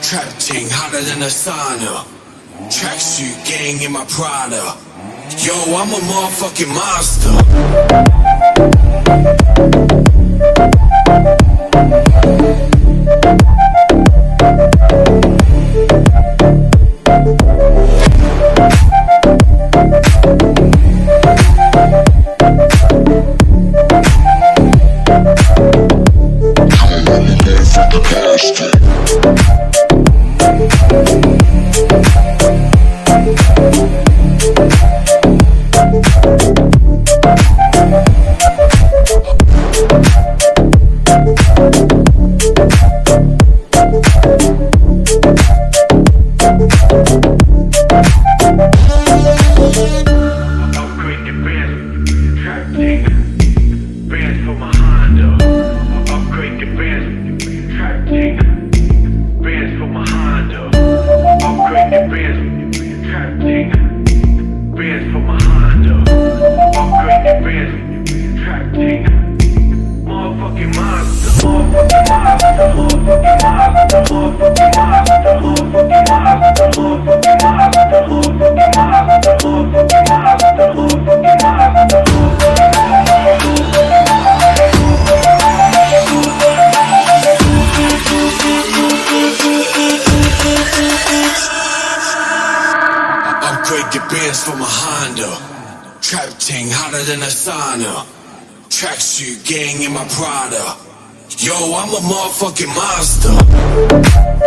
Trap ting hotter than a sauna. Tracksuit gang in my Prada. Yo, I'm a motherfucking monster. Trap ting hotter than a sauna. Tracksuit gang in my Prada. Yo, I'm a motherfucking monster.